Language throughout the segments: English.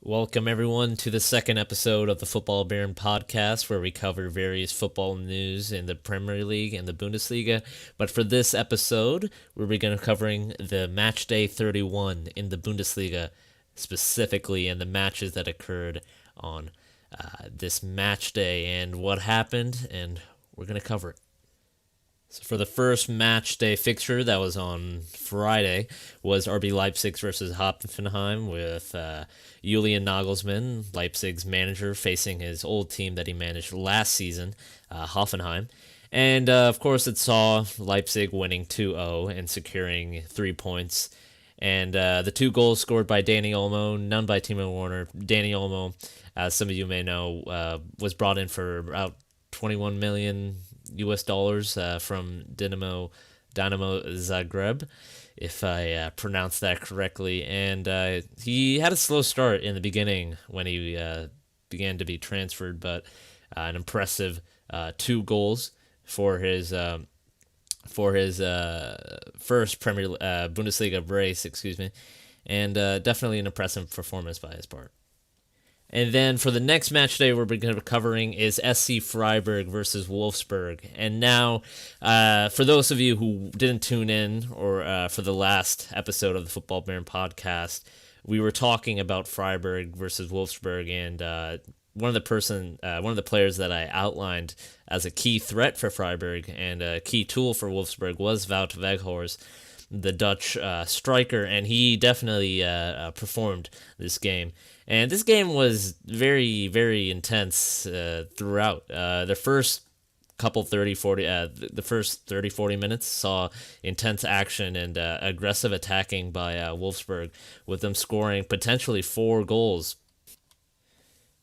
Welcome, everyone, to the second episode of the Football Baron podcast, where we cover various football news in the Premier League and the Bundesliga. But for this episode, we're going to be covering the Matchday 31 in the Bundesliga, specifically, and the matches that occurred on this match day and what happened, and we're going to cover it. So for the first match day fixture that was on Friday was RB Leipzig versus Hoffenheim with Julian Nagelsmann, Leipzig's manager, facing his old team that he managed last season, Hoffenheim. And of course it saw Leipzig winning 2-0 and securing 3 points. And the 2 goals scored by Dani Olmo, none by Timo Werner. Dani Olmo, as some of you may know, was brought in for about 21 million US dollars from Dynamo Zagreb, if I pronounced that correctly. And he had a slow start in the beginning when he began to be transferred, but an impressive 2 goals for his first Premier Bundesliga brace, and definitely an impressive performance by his part. And then for the next match day we're going to be covering is SC Freiburg versus Wolfsburg. And now, for those of you who didn't tune in or for the last episode of the Football Baron podcast, we were talking about Freiburg versus Wolfsburg, and one of the players that I outlined as a key threat for Freiburg and a key tool for Wolfsburg was Wout Weghorst, the Dutch striker, and he definitely performed this game. And this game was very, very intense throughout. The first 30-40 minutes saw intense action and aggressive attacking by Wolfsburg, with them scoring potentially 4 goals.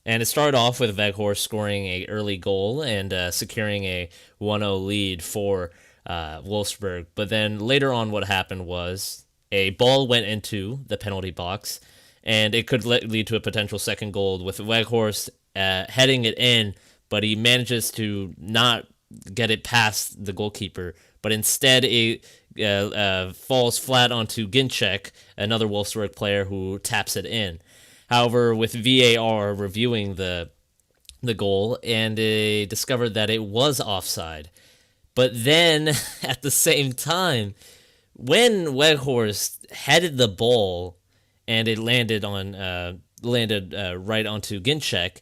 And it started off with Weghorst scoring an early goal and securing a 1-0 lead for Wolfsburg. But then later on what happened was a ball went into the penalty box, and it could lead to a potential second goal with Weghorst heading it in, but he manages to not get it past the goalkeeper, but instead it falls flat onto Ginczek, another Wolfsburg player, who taps it in. However, with VAR reviewing the goal, and they discovered that it was offside. But then, at the same time, when Weghorst headed the ball and it landed right onto Ginczek,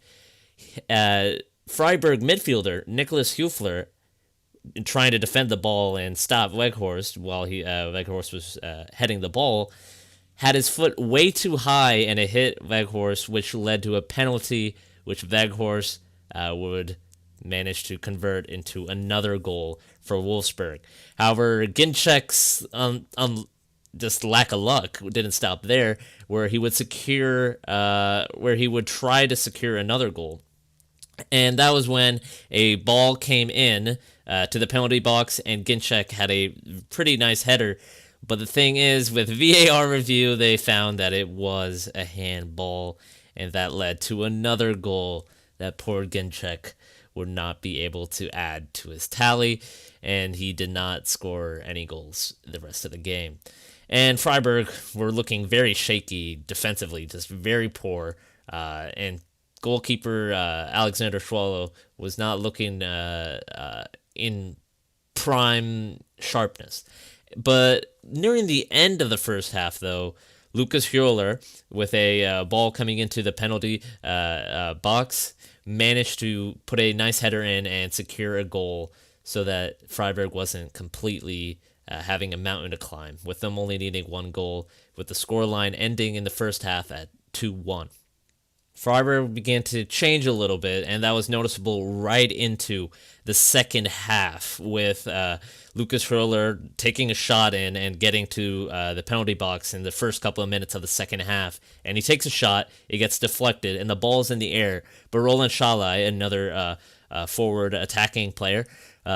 Freiburg midfielder Nicholas Höfler, trying to defend the ball and stop Weghorst while Weghorst was heading the ball, had his foot way too high, and it hit Weghorst, which led to a penalty, which Weghorst would manage to convert into another goal for Wolfsburg. However, Ginczek's just lack of luck didn't stop there, where he would try to secure another goal. And that was when a ball came in to the penalty box, and Ginczek had a pretty nice header. But the thing is, with VAR review, they found that it was a handball, and that led to another goal that poor Ginczek would not be able to add to his tally, and he did not score any goals the rest of the game. And Freiburg were looking very shaky defensively, just very poor, and goalkeeper Alexander Schwallow was not looking in prime sharpness. But nearing the end of the first half, though, Lucas Höhler, with a ball coming into the penalty box, managed to put a nice header in and secure a goal, so that Freiburg wasn't completely having a mountain to climb, with them only needing 1 goal, with the scoreline ending in the first half at 2-1. Freiburg began to change a little bit, and that was noticeable right into the second half, with Lucas Höhler taking a shot in and getting to the penalty box in the first couple of minutes of the second half. And he takes a shot, it gets deflected, and the ball's in the air. But Roland Schalke, another forward attacking player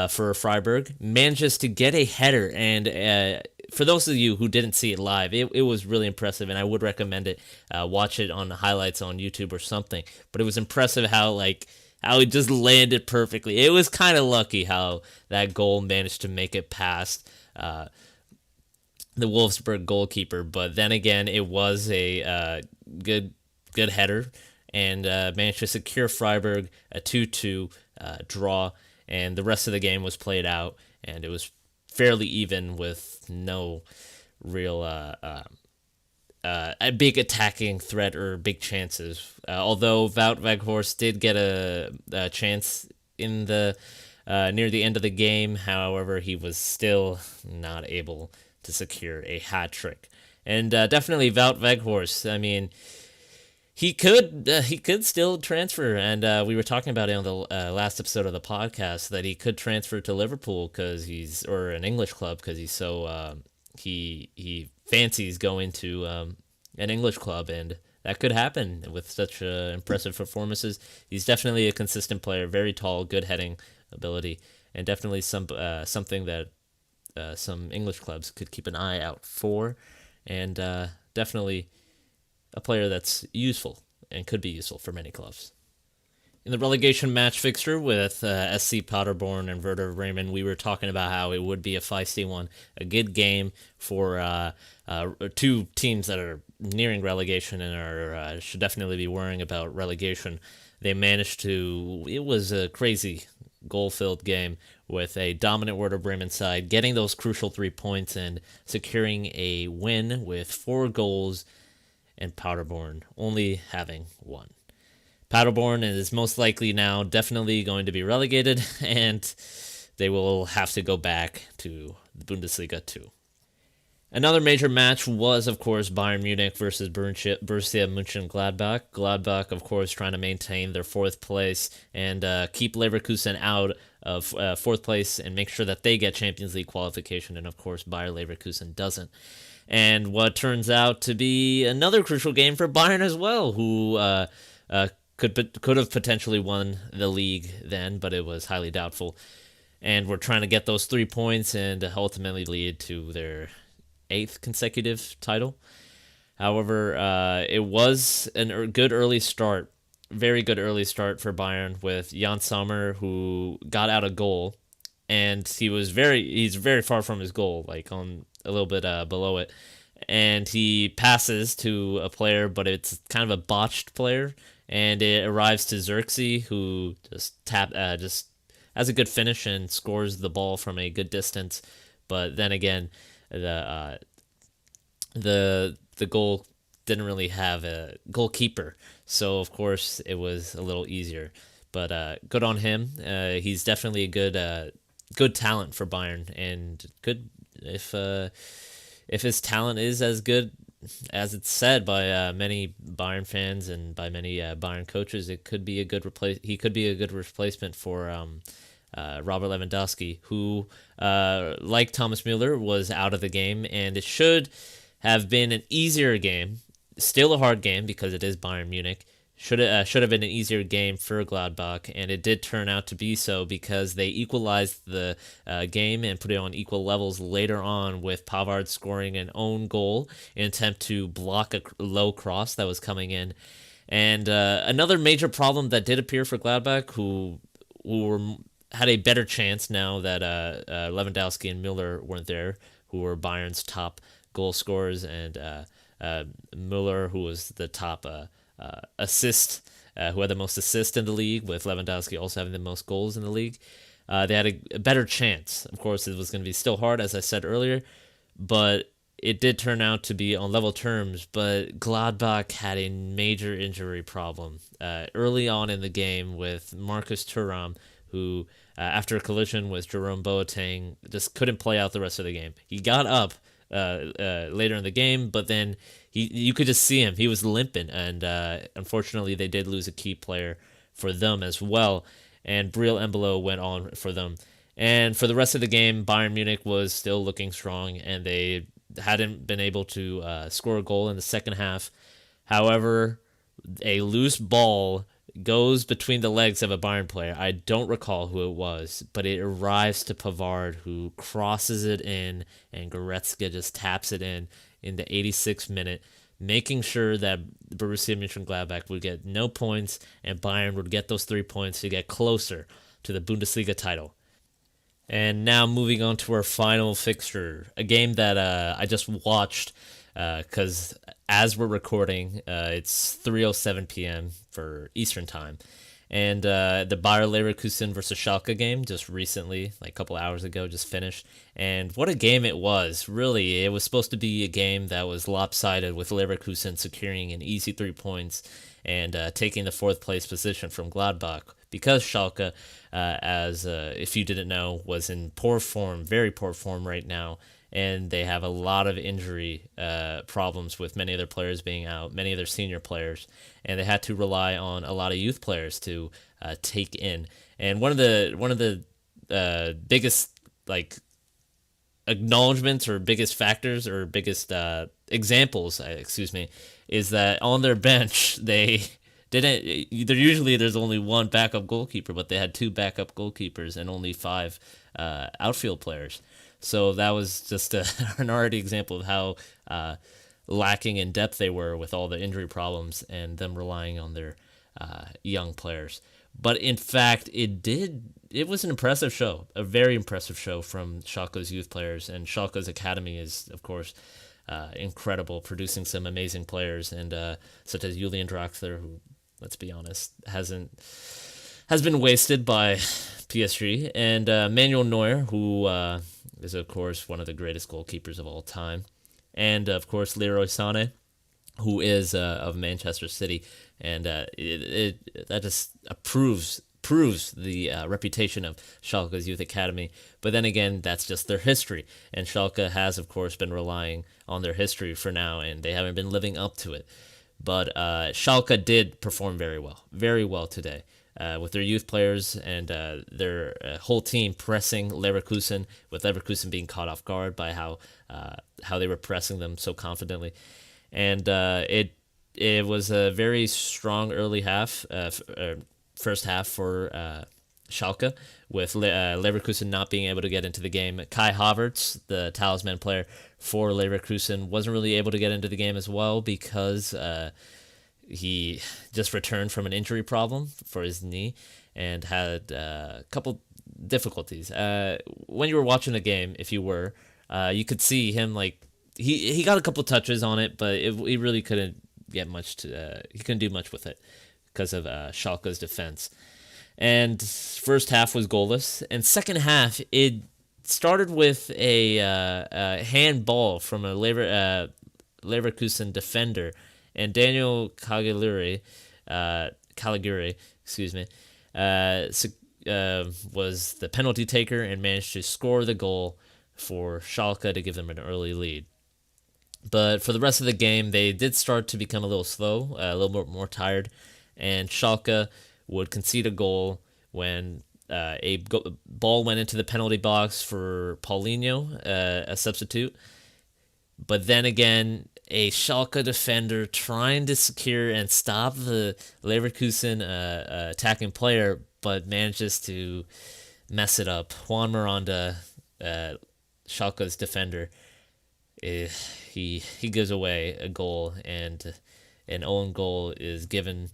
for Freiburg, manages to get a header. And for those of you who didn't see it live, it was really impressive, and I would recommend it. Watch it on the highlights on YouTube or something. But it was impressive how it just landed perfectly. It was kind of lucky how that goal managed to make it past the Wolfsburg goalkeeper. But then again, it was a good good header, and managed to secure Freiburg a 2-2 draw, and the rest of the game was played out, and it was fairly even with no real a big attacking threat or big chances. Although Wout Weghorst did get a chance in the near the end of the game, however, he was still not able to secure a hat trick. And definitely Wout Weghorst. I mean, he could still transfer, and we were talking about it on the last episode of the podcast that he could transfer to Liverpool or an English club because he's so he fancies going to an English club, and that could happen with such impressive performances. He's definitely a consistent player, very tall, good heading ability, and definitely something that some English clubs could keep an eye out for, and definitely a player that's useful and could be useful for many clubs. In the relegation match fixture with SC Paderborn and Werder Bremen, we were talking about how it would be a feisty one, a good game for two teams that are nearing relegation and should definitely be worrying about relegation. They managed to. It was a crazy goal-filled game with a dominant Werder Bremen side getting those crucial 3 points and securing a win with 4 goals, and Paderborn only having 1. Paderborn is most likely now definitely going to be relegated, and they will have to go back to the Bundesliga 2. Another major match was, of course, Bayern Munich versus Borussia Mönchengladbach. Gladbach, of course, trying to maintain their 4th place and keep Leverkusen out of 4th place and make sure that they get Champions League qualification, and, of course, Bayer Leverkusen doesn't. And what turns out to be another crucial game for Bayern as well, who could have potentially won the league then, but it was highly doubtful. And we're trying to get those 3 points and ultimately lead to their 8th consecutive title. However, it was a good early start, very good early start for Bayern with Jan Sommer, who got out a goal, and he's very far from his goal, like on a little bit below it, and he passes to a player, but it's kind of a botched player, and it arrives to Xerxes, who just has a good finish and scores the ball from a good distance. But then again, the goal didn't really have a goalkeeper, so of course it was a little easier. But good on him. He's definitely a good talent for Bayern, and good if his talent is as good as it's said by many Bayern fans and by many Bayern coaches, it could be a good He could be a good replacement for Robert Lewandowski, who, like Thomas Müller, was out of the game, and it should have been an easier game. Still a hard game because it is Bayern Munich. Should have been an easier game for Gladbach, and it did turn out to be so because they equalized the game and put it on equal levels later on with Pavard scoring an own goal in an attempt to block a low cross that was coming in. And another major problem that did appear for Gladbach, who had a better chance now that Lewandowski and Müller weren't there, who were Bayern's top goal scorers, and Müller, who was the top assist, who had the most assists in the league, with Lewandowski also having the most goals in the league. They had a better chance. Of course, it was going to be still hard, as I said earlier, but it did turn out to be on level terms. But Gladbach had a major injury problem early on in the game with Marcus Thuram, who, after a collision with Jerome Boateng, just couldn't play out the rest of the game. He got up later in the game, but then you could just see him. He was limping, and unfortunately they did lose a key player for them as well, and Briel Embolo went on for them. And for the rest of the game, Bayern Munich was still looking strong, and they hadn't been able to score a goal in the second half. However, a loose ball goes between the legs of a Bayern player. I don't recall who it was, but it arrives to Pavard, who crosses it in, and Goretzka just taps it in the 86th minute, making sure that Borussia Mönchengladbach would get no points and Bayern would get those 3 points to get closer to the Bundesliga title. And now moving on to our final fixture, a game that I just watched because as we're recording, it's 3:07 p.m. for Eastern time. And the Bayer Leverkusen versus Schalke game just recently, like a couple hours ago, just finished. And what a game it was. Really, it was supposed to be a game that was lopsided, with Leverkusen securing an easy 3 points and taking the fourth place position from Gladbach, because Schalke, as if you didn't know, was in poor form, very poor form right now. And they have a lot of injury problems, with many of their players being out, many of their senior players, and they had to rely on a lot of youth players to take in. And one of the biggest like acknowledgments, or biggest factors, or biggest examples, is that on their bench they didn't. There's only one backup goalkeeper, but they had two backup goalkeepers and only five outfield players. So that was just an already example of how lacking in depth they were, with all the injury problems and them relying on their young players. But in fact, it was an impressive show, a very impressive show from Schalke's youth players. And Schalke's academy is, of course, incredible, producing some amazing players, and such as Julian Draxler, who, let's be honest, has been wasted by PSG, and Manuel Neuer, who is, of course, one of the greatest goalkeepers of all time, and, of course, Leroy Sané, who is of Manchester City, and that just proves the reputation of Schalke's youth academy. But then again, that's just their history, and Schalke has, of course, been relying on their history for now, and they haven't been living up to it. But Schalke did perform very well today. With their youth players and their whole team pressing Leverkusen, with Leverkusen being caught off guard by how they were pressing them so confidently. And it was a very strong early half, first half for Schalke, with Leverkusen not being able to get into the game. Kai Havertz, the talisman player for Leverkusen, wasn't really able to get into the game as well, because he just returned from an injury problem for his knee and had a couple difficulties. When you were watching the game, if you were, you could see him, like, he got a couple touches on it, but he really couldn't get much he couldn't do much with it because of Schalke's defense. And first half was goalless, and second half it started with a handball from a Leverkusen defender, and Daniel Caligiuri, was the penalty taker and managed to score the goal for Schalke to give them an early lead. But for the rest of the game, they did start to become a little slow, a little more tired, and Schalke would concede a goal when a ball went into the penalty box for Paulinho, a substitute. But then again, a Schalke defender trying to secure and stop the Leverkusen attacking player, but manages to mess it up. Juan Miranda, Schalke's defender, he gives away a goal, and an own goal is given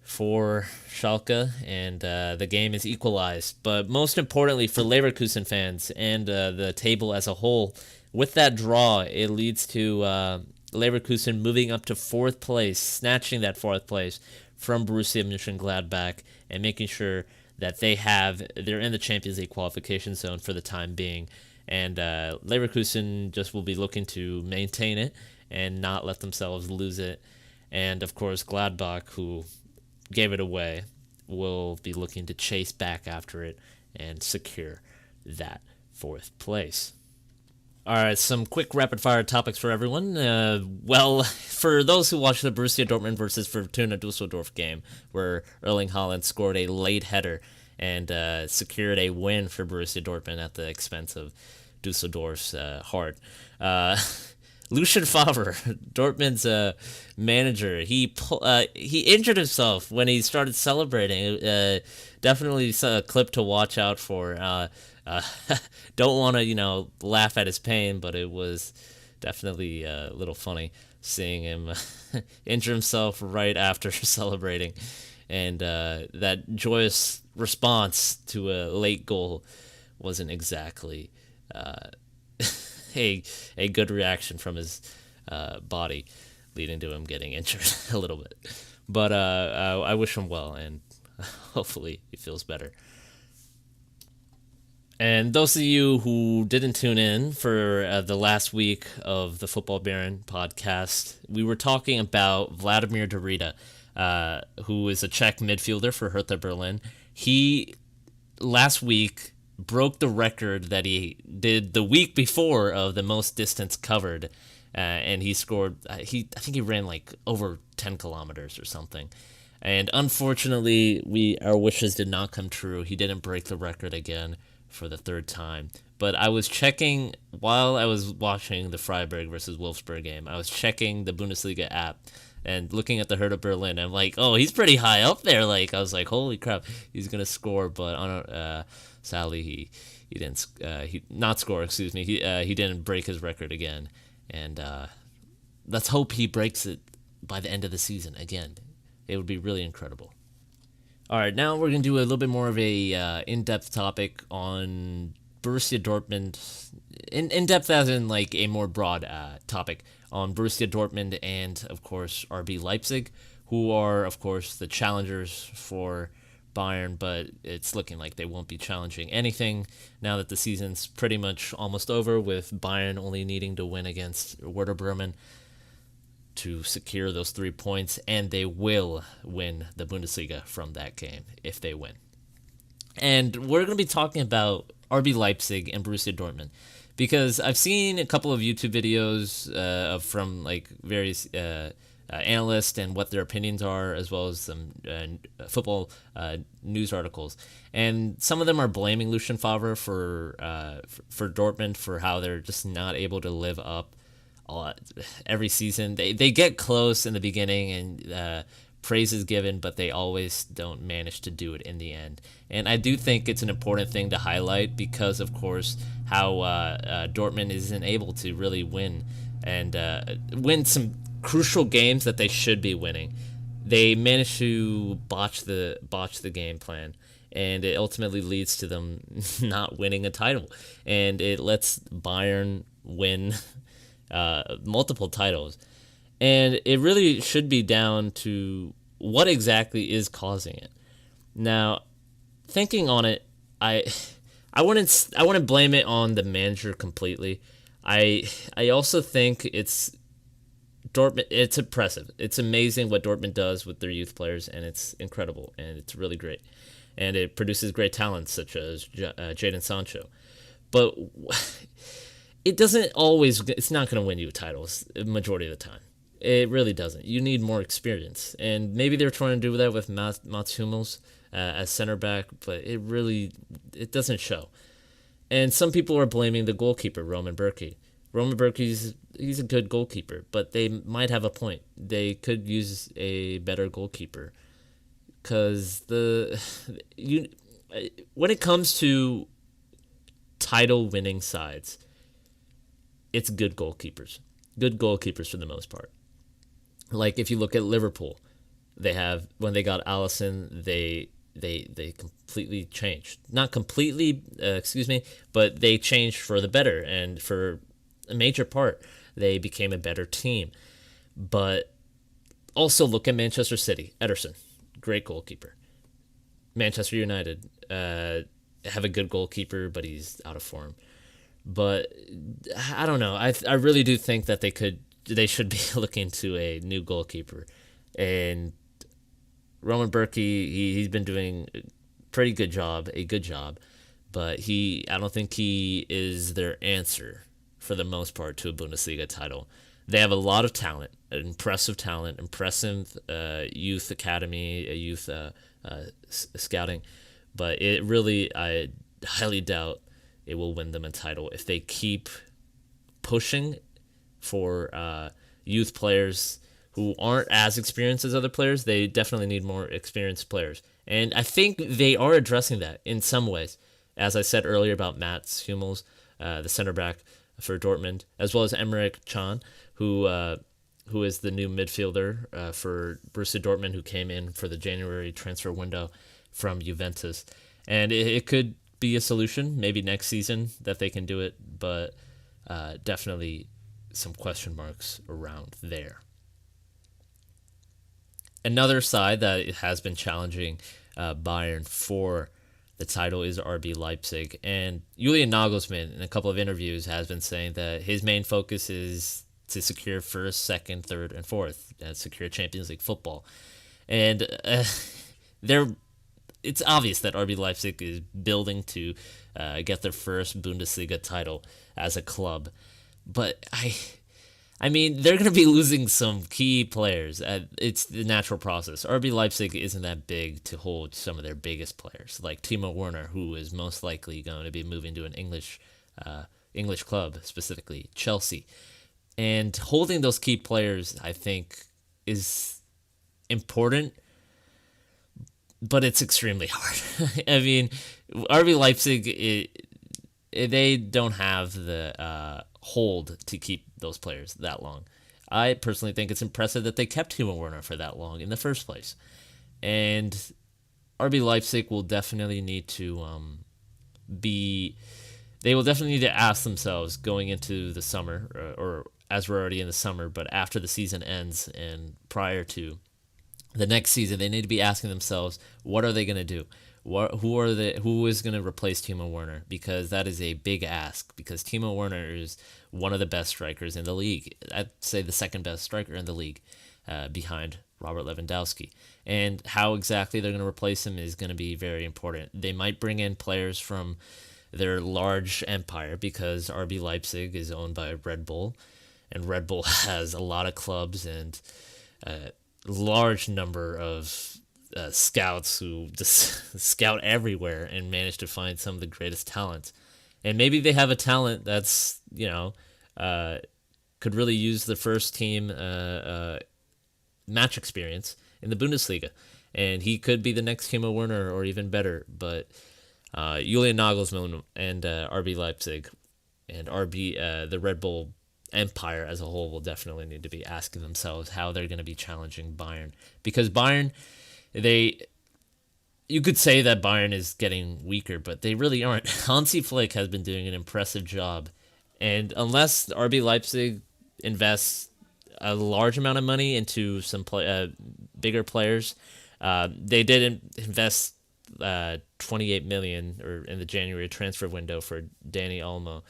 for Schalke, and the game is equalized. But most importantly for Leverkusen fans and the table as a whole, with that draw, it leads to Leverkusen moving up to fourth place, snatching that fourth place from Borussia Mönchengladbach, and making sure that they're in the Champions League qualification zone for the time being. And Leverkusen just will be looking to maintain it and not let themselves lose it. And, of course, Gladbach, who gave it away, will be looking to chase back after it and secure that fourth place. All right, some quick rapid-fire topics for everyone. Well, for those who watched the Borussia Dortmund versus Fortuna Düsseldorf game, where Erling Haaland scored a late header and secured a win for Borussia Dortmund at the expense of Düsseldorf's heart. Lucien Favre, Dortmund's manager, he injured himself when he started celebrating. Definitely a clip to watch out for. Don't want to, laugh at his pain, but it was definitely a little funny seeing him injure himself right after celebrating. And that joyous response to a late goal wasn't exactly a good reaction from his body, leading to him getting injured a little bit. But I wish him well, and hopefully he feels better. And those of you who didn't tune in for the last week of the Football Baron podcast, we were talking about Vladimir Dorita, who is a Czech midfielder for Hertha Berlin. He, last week, broke the record that he did the week before of the most distance covered, and he scored, I think he ran like over 10 kilometers or something. And unfortunately, our wishes did not come true. He didn't break the record again for the third time. But I was checking, while I was watching the Freiburg versus Wolfsburg game, I was checking the Bundesliga app and looking at the Hertha Berlin. I'm like, oh, he's pretty high up there. Like, I was like, holy crap, he's gonna score. But sadly, he didn't. He not score. Excuse me. He didn't break his record again. And let's hope he breaks it by the end of the season again. It would be really incredible. All right, now we're going to do a little bit more of a in-depth topic on Borussia Dortmund. In-depth as in like a more broad topic on Borussia Dortmund and, of course, RB Leipzig, who are, of course, the challengers for Bayern, but it's looking like they won't be challenging anything now that the season's pretty much almost over, with Bayern only needing to win against Werder Bremen to secure those 3 points, and they will win the Bundesliga from that game if they win. And we're going to be talking about RB Leipzig and Borussia Dortmund, because I've seen a couple of YouTube videos from like various analysts and what their opinions are, as well as some football news articles. And some of them are blaming Lucien Favre for Dortmund for how they're just not able to live up every season. They get close in the beginning and praise is given, but they always don't manage to do it in the end. And I do think it's an important thing to highlight because, of course, how Dortmund isn't able to really win and win some crucial games that they should be winning. They manage to botch the game plan, and it ultimately leads to them not winning a title. And it lets Bayern win multiple titles, and it really should be down to what exactly is causing it. Now, thinking on it, I wouldn't blame it on the manager completely. I also think it's Dortmund. It's impressive. It's amazing what Dortmund does with their youth players, and it's incredible, and it's really great, and it produces great talents such as Jadon Sancho, but it doesn't always. It's not going to win you titles the majority of the time. It really doesn't. You need more experience, and maybe they're trying to do that with Mats Hummels as center back, but it doesn't show. And some people are blaming the goalkeeper, Roman Bürki. Roman Bürki's he's a good goalkeeper, but they might have a point. They could use a better goalkeeper, because when it comes to title-winning sides, it's good goalkeepers for the most part. Like if you look at Liverpool, when they got Alisson, they completely changed. Not completely, but they changed for the better, and for a major part, they became a better team. But also look at Manchester City. Ederson, great goalkeeper. Manchester United have a good goalkeeper, but he's out of form. But I don't know. I really do think that they should be looking to a new goalkeeper. And Roman Bürki, he's been doing a good job, but I don't think he is their answer for the most part to a Bundesliga title. They have a lot of talent, impressive youth academy, youth scouting, but I highly doubt it will win them a title if they keep pushing for youth players who aren't as experienced as other players. They definitely need more experienced players. And I think they are addressing that in some ways. As I said earlier about Mats Hummels, the center back for Dortmund, as well as Emre Can, who is the new midfielder for Borussia Dortmund, who came in for the January transfer window from Juventus. And it could be a solution, maybe next season, that they can do it, but definitely some question marks around there. Another side that has been challenging Bayern for the title is RB Leipzig. And Julian Nagelsmann, in a couple of interviews, has been saying that his main focus is to secure first, second, third, and fourth, and secure Champions League football. And they're it's obvious that RB Leipzig is building to get their first Bundesliga title as a club. But I mean, they're going to be losing some key players. It's the natural process. RB Leipzig isn't that big to hold some of their biggest players, like Timo Werner, who is most likely going to be moving to an English club, specifically Chelsea. And holding those key players, I think, is important, but it's extremely hard. I mean, RB Leipzig, they don't have the hold to keep those players that long. I personally think it's impressive that they kept Timo Werner for that long in the first place. And RB Leipzig will definitely need to they will definitely need to ask themselves going into the summer, or as we're already in the summer, but after the season ends and prior to the next season, they need to be asking themselves, what are they going to do? Who is going to replace Timo Werner? Because that is a big ask. Because Timo Werner is one of the best strikers in the league. I'd say the second best striker in the league, behind Robert Lewandowski. And how exactly they're going to replace him is going to be very important. They might bring in players from their large empire, because RB Leipzig is owned by Red Bull, and Red Bull has a lot of clubs and a large number of scouts who just scout everywhere and manage to find some of the greatest talent. And maybe they have a talent that's, could really use the first team match experience in the Bundesliga. And he could be the next Timo Werner or even better. But Julian Nagelsmann and RB Leipzig and the Red Bull empire as a whole will definitely need to be asking themselves how they're going to be challenging Bayern. Because Bayern, you could say that Bayern is getting weaker, but they really aren't. Hansi Flick has been doing an impressive job, and unless RB Leipzig invests a large amount of money into some bigger players, they did invest 28 million or in the January transfer window for Dani Olmo,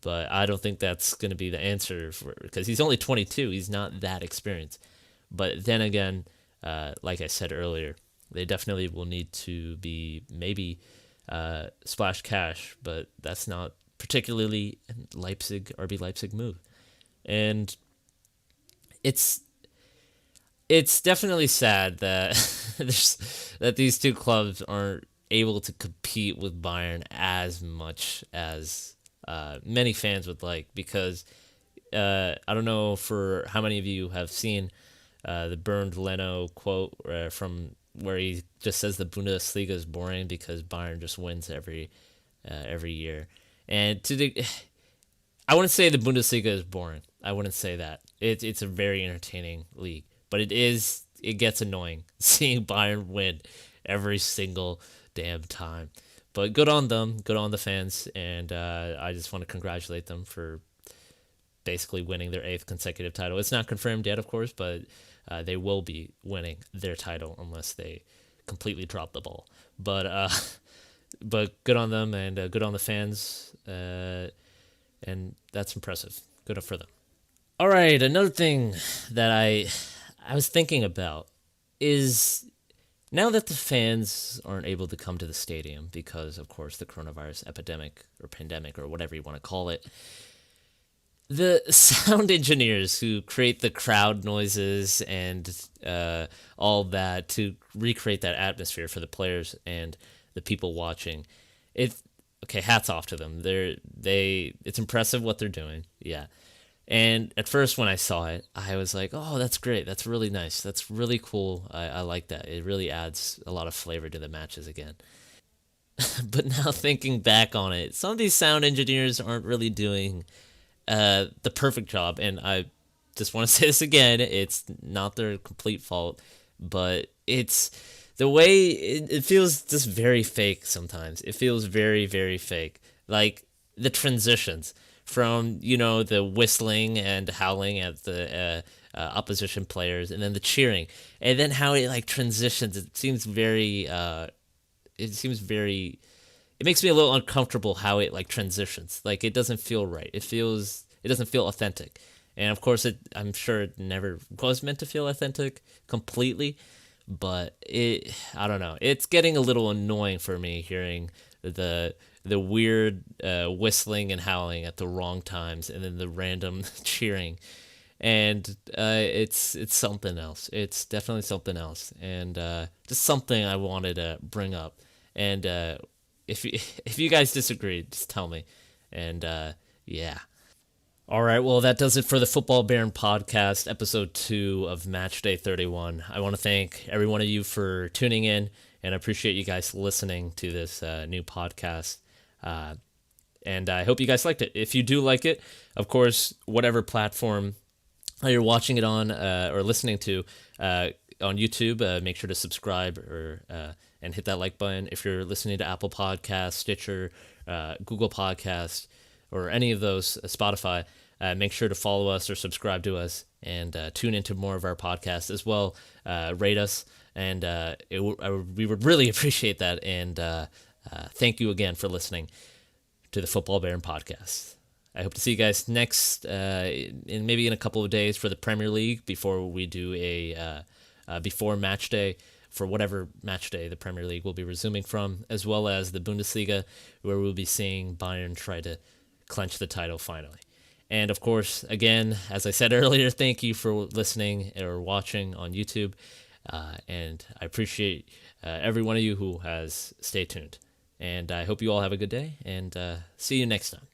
but I don't think that's going to be the answer because he's only 22. He's not that experienced. But then again, like I said earlier, they definitely will need to be maybe splash cash, but that's not particularly RB Leipzig move. And it's definitely sad that that these two clubs aren't able to compete with Bayern as much as many fans would like, because I don't know for how many of you have seen the Bernd Leno quote from where he just says the Bundesliga is boring because Bayern just wins every year. And I wouldn't say the Bundesliga is boring. I wouldn't say that. It's a very entertaining league, but it gets annoying seeing Bayern win every single damn time. But good on them, good on the fans, and I just want to congratulate them for basically winning their 8th consecutive title. It's not confirmed yet, of course, but they will be winning their title unless they completely drop the ball. But good on them, and good on the fans, and that's impressive. Good for them. All right, another thing that I was thinking about is, now that the fans aren't able to come to the stadium because, of course, the coronavirus epidemic or pandemic or whatever you want to call it, the sound engineers who create the crowd noises and all that to recreate that atmosphere for the players and the people watching, hats off to them. It's impressive what they're doing, yeah. And at first when I saw it, I was like, oh, that's great. That's really nice. That's really cool. I like that. It really adds a lot of flavor to the matches again. But now thinking back on it, some of these sound engineers aren't really doing the perfect job. And I just want to say this again. It's not their complete fault, but it's the way it feels just very fake sometimes. It feels very, very fake. Like the transitions from the whistling and howling at the opposition players, and then the cheering, and then how it like transitions. It makes me a little uncomfortable how it like transitions. Like it doesn't feel right. It doesn't feel authentic. And of course I'm sure it never was meant to feel authentic completely, but I don't know. It's getting a little annoying for me hearing the weird whistling and howling at the wrong times, and then the random cheering. And it's something else. It's definitely something else, and just something I wanted to bring up. And if you guys disagree, just tell me. And yeah. All right, well, that does it for the Football Baron podcast, episode 2 of Matchday 31. I want to thank every one of you for tuning in, and I appreciate you guys listening to this new podcast. And I hope you guys liked it. If you do like it, of course, whatever platform you're watching it on or listening to on YouTube, make sure to subscribe and hit that like button. If you're listening to Apple Podcasts, Stitcher, Google Podcasts, or any of those, Spotify, make sure to follow us or subscribe to us, and tune into more of our podcasts as well. Rate us, and we would really appreciate that. And thank you again for listening to the Football Baron podcast. I hope to see you guys next, in a couple of days for the Premier League, before we do before match day, for whatever match day the Premier League will be resuming from, as well as the Bundesliga, where we'll be seeing Bayern try to clinch the title finally. And of course, again, as I said earlier, thank you for listening or watching on YouTube. And I appreciate every one of you who has stayed tuned. And I hope you all have a good day, and see you next time.